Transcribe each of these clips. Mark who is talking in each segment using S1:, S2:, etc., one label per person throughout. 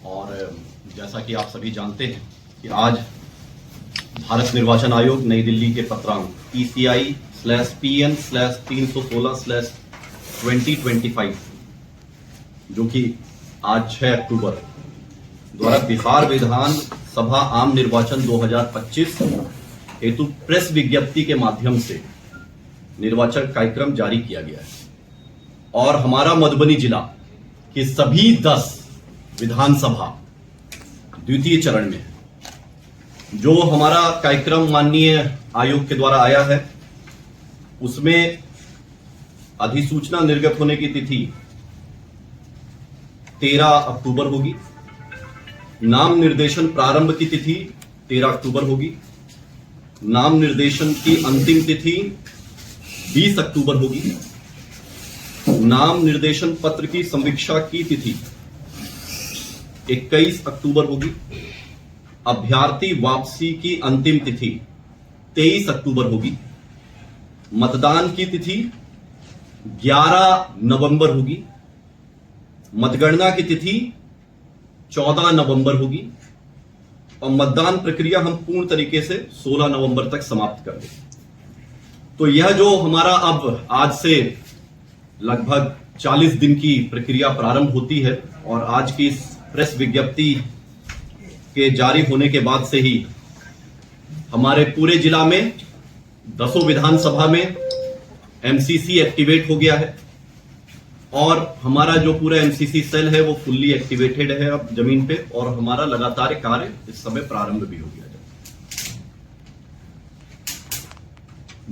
S1: और जैसा कि आप सभी जानते हैं कि आज भारत निर्वाचन आयोग नई दिल्ली के पत्रांक ECI/PN/316/2025 जो कि आज 6 अक्टूबर द्वारा बिहार विधान सभा आम निर्वाचन 2025 हेतु प्रेस विज्ञप्ति के माध्यम से निर्वाचन कार्यक्रम जारी किया गया है और हमारा मधुबनी जिला की सभी 10 विधानसभा द्वितीय चरण में है। जो हमारा कार्यक्रम माननीय आयोग के द्वारा आया है उसमें अधिसूचना निर्गत होने की तिथि 13 अक्टूबर होगी। नाम निर्देशन प्रारंभ की तिथि 13 अक्टूबर होगी। नाम निर्देशन की अंतिम तिथि 20 अक्टूबर होगी। नाम निर्देशन पत्र की समीक्षा की तिथि 21 अक्टूबर होगी। अभ्यर्थी वापसी की अंतिम तिथि 23 अक्टूबर होगी। मतदान की तिथि 11 नवंबर होगी। मतगणना की तिथि 14 नवंबर होगी और मतदान प्रक्रिया हम पूर्ण तरीके से 16 नवंबर तक समाप्त कर देंगे। तो यह जो हमारा अब आज से लगभग 40 दिन की प्रक्रिया प्रारंभ होती है और आज की इस प्रेस विज्ञप्ति के जारी होने के बाद से ही हमारे पूरे जिला में 10 विधानसभा में एमसीसी एक्टिवेट हो गया है और हमारा जो पूरा एमसीसी सेल है वो फुल्ली एक्टिवेटेड है अब जमीन पे और हमारा लगातार कार्य इस समय प्रारंभ भी हो गया है।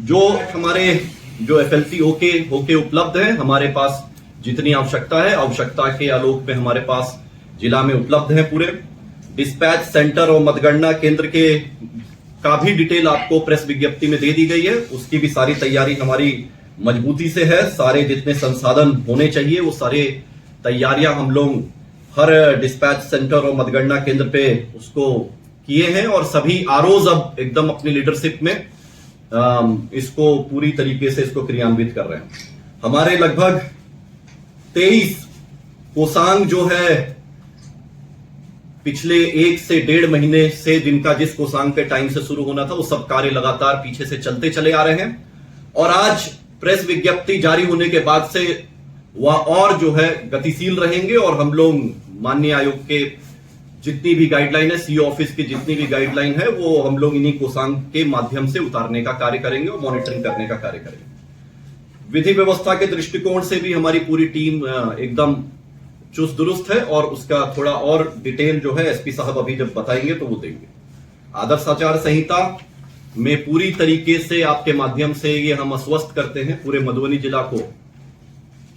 S1: जो हमारे जो एफएलसी होके उपलब्ध है हमारे पास जितनी आवश्यकता है आवश्यकता के आलोक में हमारे पास जिला में उपलब्ध है। पूरे डिस्पैच सेंटर और मतगणना केंद्र के का भी डिटेल आपको प्रेस विज्ञप्ति में दे दी गई है। उसकी भी सारी तैयारी हमारी मजबूती से है। सारे जितने संसाधन होने चाहिए वो सारे तैयारियां हम लोग हर डिस्पैच सेंटर और मतगणना केंद्र पे उसको किए हैं और सभी आरओज अब एकदम अपनी लीडरशिप में इसको पूरी तरीके से इसको क्रियान्वित कर रहे हैं। हमारे लगभग 23 कोषांग जो है पिछले 1 से 1.5 महीने से जिनका जिस कोषांग के टाइम से शुरू होना था वो सब कार्य लगातार पीछे से चलते चले आ रहे हैं और आज प्रेस विज्ञप्ति जारी होने के बाद से वह और जो है गतिशील रहेंगे और हम लोग माननीय आयोग के जितनी भी गाइडलाइन है सीओ ऑफिस की जितनी भी गाइडलाइन है वो हम लोग इन्हीं कोषांग के माध्यम से उतारने का कार्य करेंगे और मॉनिटरिंग करने का कार्य करेंगे। विधि व्यवस्था के दृष्टिकोण से भी हमारी पूरी टीम एकदम चुस्त दुरुस्त है और उसका थोड़ा और डिटेल जो है एसपी साहब अभी जब बताएंगे तो वो देंगे। आदर्श आचार संहिता में पूरी तरीके से आपके माध्यम से ये हम आश्वस्त करते हैं पूरे मधुबनी जिला को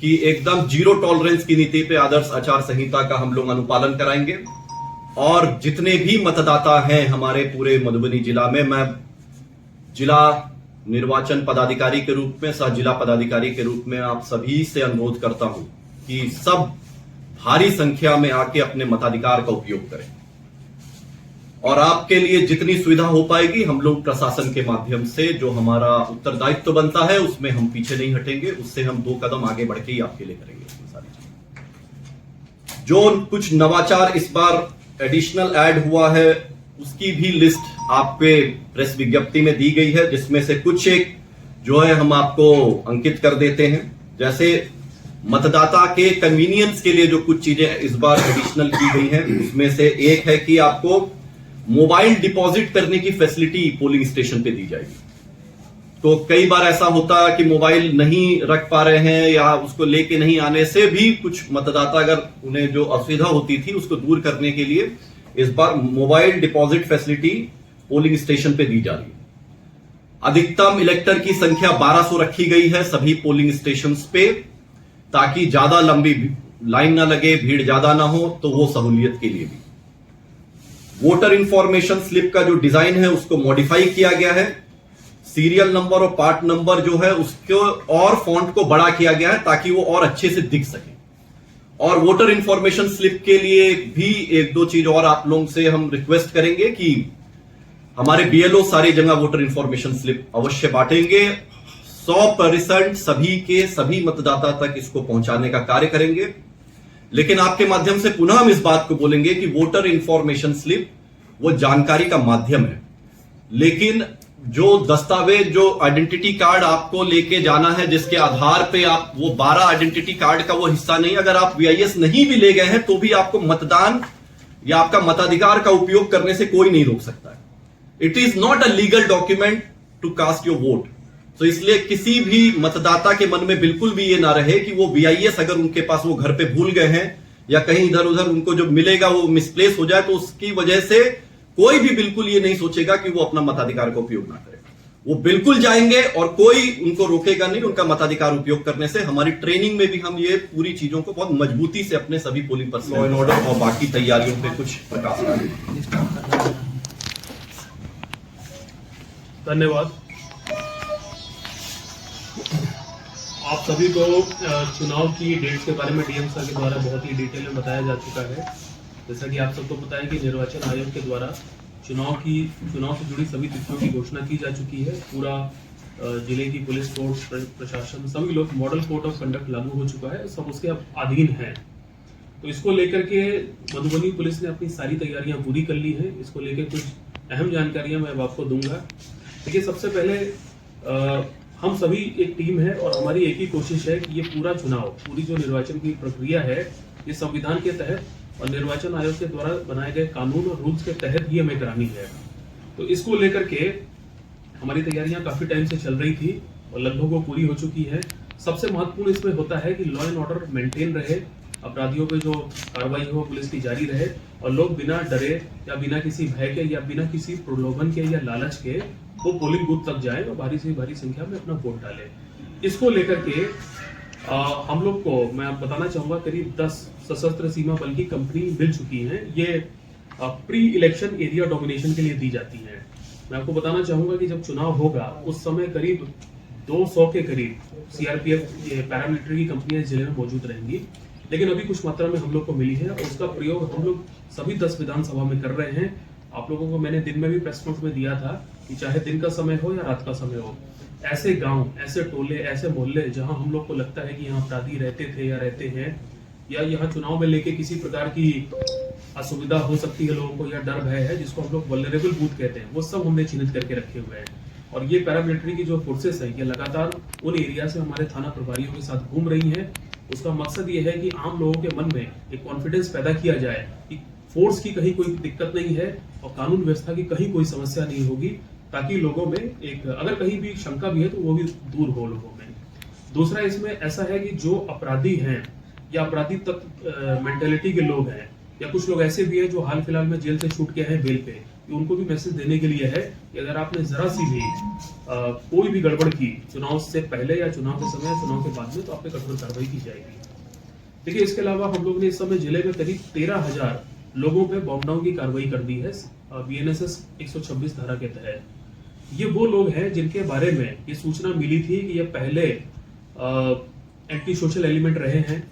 S1: कि एकदम जीरो टॉलरेंस की नीति पे आदर्श आचार संहिता का हम लोग अनुपालन कराएंगे और जितने भी मतदाता हैं हमारे पूरे मधुबनी जिला में मैं जिला निर्वाचन पदाधिकारी के रूप में सह जिला पदाधिकारी के रूप में आप सभी से अनुरोध करता हूं कि सब भारी संख्या में आके अपने मताधिकार का उपयोग करें और आपके लिए जितनी सुविधा हो पाएगी हम लोग प्रशासन के माध्यम से जो हमारा उत्तरदायित्व बनता है उसमें हम पीछे नहीं हटेंगे। उससे हम 2 कदम आगे बढ़ के ही आपके लिए करेंगे। जो कुछ नवाचार इस बार एडिशनल ऐड हुआ है उसकी भी लिस्ट आपके प्रेस विज्ञप्ति में दी गई है जिसमें से कुछ एक जो है हम आपको अंकित कर देते हैं। जैसे मतदाता के कन्वीनियंस के लिए जो कुछ चीजें इस बार एडिशनल की गई हैं उसमें से एक है कि आपको मोबाइल डिपॉजिट करने की फैसिलिटी पोलिंग स्टेशन पे दी जाएगी। तो कई बार ऐसा होता है कि मोबाइल नहीं रख पा रहे हैं या उसको लेके नहीं आने से भी कुछ मतदाता अगर उन्हें जो असुविधा होती थी उसको दूर करने के लिए इस बार mobile deposit facility polling station पे दी जा रही है। अधिकतम इलेक्टर की संख्या 1200 रखी गई है सभी पोलिंग स्टेशन पे ताकि ज्यादा लंबी लाइन ना लगे, भीड़ ज्यादा ना हो, तो वो सहूलियत के लिए भी वोटर इंफॉर्मेशन स्लिप का जो डिजाइन है उसको मॉडिफाई किया गया है। सीरियल नंबर और पार्ट नंबर जो है उसको और फॉन्ट को बड़ा किया गया है ताकि वो और अच्छे से दिख सके। और वोटर इंफॉर्मेशन स्लिप के लिए भी 1-2 चीज और आप लोगों से हम रिक्वेस्ट करेंगे कि हमारे बीएलओ सारी जगह वोटर इंफॉर्मेशन स्लिप अवश्य बांटेंगे। 100% सभी के सभी मतदाता तक इसको पहुंचाने का कार्य करेंगे। लेकिन आपके माध्यम से पुनः हम इस बात को बोलेंगे कि वोटर इंफॉर्मेशन स्लिप वो जानकारी का माध्यम है, लेकिन जो दस्तावेज, जो आइडेंटिटी कार्ड आपको लेके जाना है, जिसके आधार पे आप वो 12 आइडेंटिटी कार्ड का वो हिस्सा नहीं, अगर आप वीआईएस नहीं भी ले गए हैं तो भी आपको मतदान या आपका मताधिकार का उपयोग करने से कोई नहीं रोक सकता है। It is not a legal document to cast your vote. तो इसलिए किसी भी मतदाता के मन में बिल्कुल भी ये ना रहे कि वो वीआईएस अगर उनके पास वो घर पे भूल गए हैं या कहीं इधर उधर उनको जो मिलेगा वो मिसप्लेस हो जाए, तो उसकी वजह से कोई भी बिल्कुल ये नहीं सोचेगा कि वो अपना मताधिकार का उपयोग ना करे। वो बिल्कुल जाएंगे और कोई उनको रोकेगा नहीं उनका मताधिकार उपयोग करने से। हमारी ट्रेनिंग में भी हम ये पूरी चीजों को बहुत मजबूती से अपने सभी polling person, law and order और बाकी तैयारियों पे कुछ प्रकाश डालेंगे।
S2: धन्यवाद। आप सभी को चुनाव की डेट्स के बारे में डीएम सर के द्वारा बहुत ही डिटेल में बताया जा चुका है। जैसा कि आप सबको पता है कि निर्वाचन आयोग के द्वारा चुनाव से जुड़ी सभी तिथियों की घोषणा की जा चुकी है। पूरा जिले की पुलिस फोर्स, प्रशासन, सभी लोग मॉडल कोड ऑफ कंडक्ट लागू हो चुका है, सब उसके अब अधीन है। तो इसको लेकर के मधुबनी पुलिस ने अपनी सारी तैयारियां पूरी कर ली है। इसको लेकर कुछ अहम जानकारियां मैं आपको दूंगा। देखिए, सबसे पहले हम सभी एक टीम है और हमारी एक ही कोशिश है कि ये पूरा चुनाव, पूरी जो निर्वाचन की प्रक्रिया है, ये संविधान के तहत और निर्वाचन आयोग के द्वारा बनाए गए कानून और रूल्स के तहत ही हमें करानी है। तो इसको लेकर के हमारी तैयारियां काफी टाइम से चल रही थी और लगभग वो पूरी हो चुकी है। सबसे महत्वपूर्ण इसमें होता है कि लॉ एंड ऑर्डर मेंटेन रहे, अपराधियों पे जो कार्रवाई हो पुलिस की जारी रहे और लोग बिना डरे या बिना किसी भय के या बिना किसी प्रलोभन के या लालच के वो पोलिंग बूथ तक जाए और भारी से भारी संख्या में अपना वोट डाले। इसको लेकर के हम लोग को मैं बताना चाहूंगा करीब 10 सशस्त्र सीमा बल की कंपनी मिल चुकी हैं। ये प्री इलेक्शन एरिया डोमिनेशन के लिए दी जाती है। मैं आपको बताना चाहूंगा कि जब चुनाव होगा उस समय करीब 200 के करीब सीआरपीएफ पैरामिलिट्री की कंपनियां जिले में मौजूद रहेंगी, लेकिन अभी कुछ मात्रा में हम लोग को मिली है और उसका प्रयोग हम लोग सभी 10 विधानसभा में कर रहे हैं। आप लोगों को मैंने दिन में भी प्रेस नोट में दिया था कि चाहे दिन का समय हो या रात का समय हो, ऐसे गांव, ऐसे टोले, ऐसे मोहल्ले जहां हम लोग को लगता है कि यहाँ अपराधी रहते थे या रहते हैं या यहाँ चुनाव में लेके किसी प्रकार की असुविधा हो सकती है लोगों को या डर भय है, जिसको हम लोग वल्नरेबल बूथ कहते हैं, वो सब हमने चिन्हित करके रखे हुए हैं। और ये पैरामिलिट्री की जो फोर्सेस है ये लगातार उन एरिया से हमारे थाना प्रभारियों के साथ घूम रही है। उसका मकसद ये है कि आम लोगों के मन में एक कॉन्फिडेंस पैदा किया जाए कि फोर्स की कहीं कोई दिक्कत नहीं है और कानून व्यवस्था की कहीं कोई समस्या नहीं होगी, ताकि लोगों में एक अगर कहीं भी शंका भी है तो वो भी दूर हो लोगों में। दूसरा इसमें ऐसा है कि जो अपराधी हैं या अपराधी मेंटेलिटी के लोग हैं या कुछ लोग ऐसे भी हैं जो हाल फिलहाल में जेल से छूट के हैं बेल पे, कि उनको भी मैसेज देने के लिए है कि अगर आपने जरा सी भी कोई भी गड़बड़ की चुनाव से पहले या चुनाव के समय या चुनाव के बाद में, तो आप पे कठोर कार्रवाई की जाएगी। देखिए, इसके अलावा हम लोग ने इस समय जिले में करीब 13,000 लोगों पे बॉम्ब डाउन की कार्रवाई कर दी है बीएनएसएस 126 धारा के तहत। ये वो लोग हैं जिनके बारे में ये सूचना मिली थी कि ये पहले एंटी सोशल एलिमेंट रहे हैं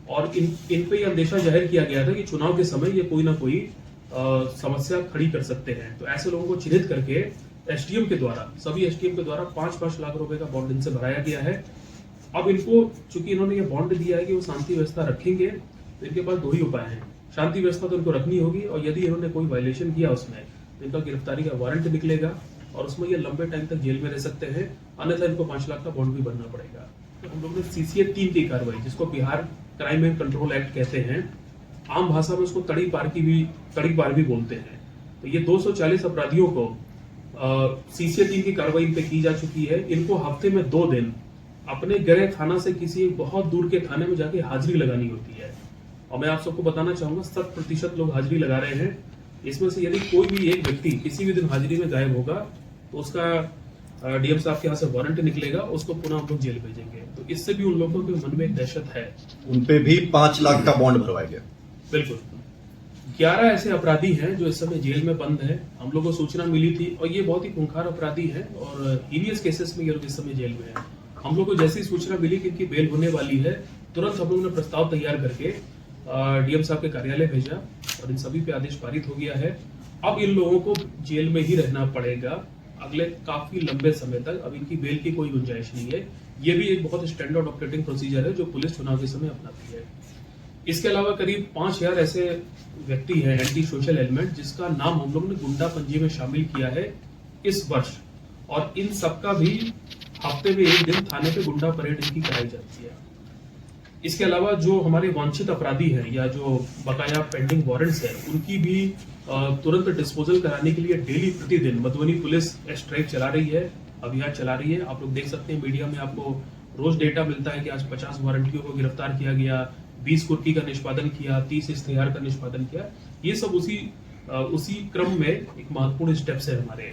S2: और इन पे ये अंदेशा जाहिर किया गया था कि चुनाव के समय ये कोई ना कोई समस्या खड़ी कर सकते हैं। तो ऐसे लोगों को चिन्हित करके एसडीएम के द्वारा, सभी एसडीएम के द्वारा 5-5 लाख रुपए का बॉन्ड इनसे भराया गया है। अब इनको, चूंकि इन्होंने ये बॉन्ड दिया है कि वो शांति व्यवस्था रखेंगे, तो इनके पास 2 ही उपाय हैं। शांति व्यवस्था तो इनको रखनी होगी और यदि इन्होंने कोई वायलेशन किया उसमें तो इनका गिरफ्तारी का वारंट निकलेगा और उसमें ये लंबे टाइम तक जेल में रह सकते हैं, अन्यथा इनको 5 लाख का बॉन्ड भी भरना पड़ेगा। तो हम लोग ने सीसीए 3 की कार्रवाई, जिसको Bihar crime and control act कहते हैं, आम भाषा में उसको तड़ी पार भी बोलते हैं। तो ये 240 अपराधियों को सीसीए 3 की कार्रवाई इन पे की जा चुकी है। इनको हफ्ते में 2 दिन अपने गृह थाना से किसी बहुत दूर के थाने में जाके हाजिरी लगानी होती है और मैं आप सबको बताना चाहूंगा 100% लोग हाजिरी लगा रहे हैं। इसमें से यदि कोई भी एक व्यक्ति किसी भी दिन हाजिरी में गायब होगा तो उसका डीएम साहब के यहाँ से वारंट निकलेगा, उसको पुनः हम लोग जेल भेजेंगे। तो इससे भी उन लोगों के मन में एक दहशत है।
S1: उन पे भी 5 लाख का बॉन्ड भरवाया गया।
S2: बिल्कुल। 11 ऐसे अपराधी हैं जो इस समय जेल में बंद है। हम लोग को सूचना मिली थी और ये बहुत ही खूंखार अपराधी हैं और हीनियस केसेस में ये लोग इस समय जेल में है। हम लोग को जैसी सूचना मिली कि इनकी बेल होने वाली है, तुरंत हम लोगों ने प्रस्ताव तैयार करके डीएम साहब के कार्यालय भेजा और इन सभी पे आदेश पारित हो गया है। अब इन लोगों को जेल में ही रहना पड़ेगा अगले काफी लंबे समय तक। अब इनकी बेल की कोई गुंजाइश नहीं है। ये भी एक बहुत स्टैंडर्ड ऑपरेटिंग प्रोसीजर है जो पुलिस चुनाव के समय अपनाती है। इसके अलावा करीब 5000 ऐसे व्यक्ति हैं एंटी सोशल एलिमेंट जिसका नाम हम लोग ने गुंडा पंजी में शामिल किया है इस वर्ष, और इन सबका भी हफ्ते में एक दिन थाने पे गुंडा परेड इनकी कराई जाती है। इसके अलावा जो हमारे वांछित अपराधी हैं या जो बकाया पेंडिंग वारंट्स हैं उनकी भी तुरंत डिस्पोजल कराने के लिए डेली प्रतिदिन मधुबनी पुलिस स्ट्राइक चला रही है, अभियान चला रही है। आप लोग देख सकते हैं मीडिया में आपको रोज डेटा मिलता है कि आज 50 वारंटियों को गिरफ्तार किया गया, 20 कुर्की का निष्पादन किया, 30 इश्तेहार का निष्पादन किया। ये सब उसी क्रम में एक महत्वपूर्ण स्टेप्स है हमारे।